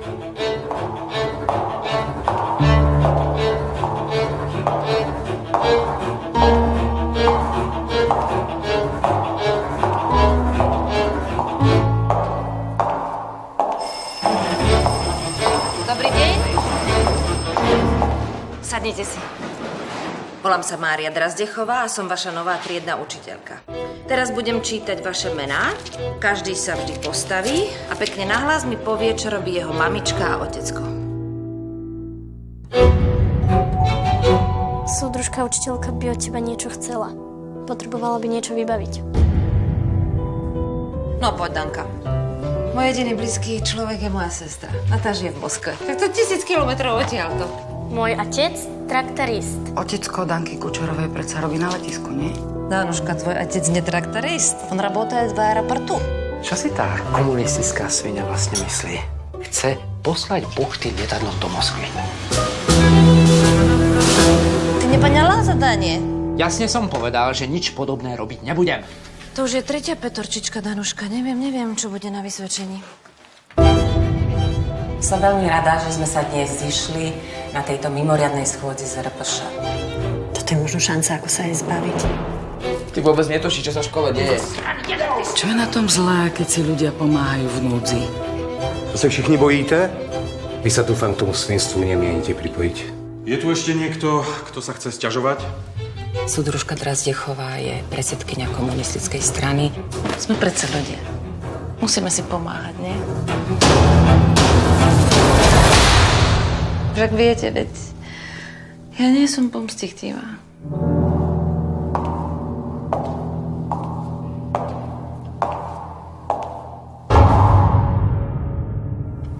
Dobrý deň. Sadnite si. Volám sa Mária Drazdechová a som vaša nová triedna učiteľka. Teraz budem čítať vaše mená, každý sa vždy postaví a pekne nahlas mi povie, čo robí jeho mamička a otecko. Súdružka učiteľka by od teba niečo chcela. Potrebovala by niečo vybaviť. No poď, Danka. Môj jediný blízky človek je moja sestra. A tá žije v Moskve. Tak to 1000 kilometrov odtiaľto. Môj otec, traktorist. Otecko Danky Kučerovej predsa robí na letisku, nie? Danuška, tvoj otec nie traktorist. On работает v aeroportu. Čo si tá komunistická svinia vlastne myslí? Chce poslať buchty lietadlom do Moskvy. Ty nepoňala zadanie? Jasne som povedal, že nič podobné robiť nebudem. To už je tretia petorčička, Danuška. Neviem, čo bude na vysvedčení. Som veľmi rada, že sme sa dnes zišli na tejto mimoriadnej schôdzi z RPŠ. Toto je možno šanca, ako sa jej zbaviť. Ty vôbec netušíš, čo sa v škole deje. Čo je na tom zlé, keď si ľudia pomáhajú v núdzi? To sa všichni bojíte? Vy sa dúfam k tomu svinstvu nemienite pripojiť. Je tu ešte niekto, kto sa chce sťažovať? Súdružka Drazdechová je predsedkyňa komunistickej strany. Sme predsa ľudia. Musíme si pomáhať, nie? Však viete, veď ja nie som pomstichtivá.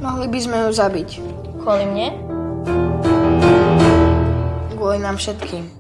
Mohli by sme ju zabiť. Kvôli mne? Kvôli nám všetkým.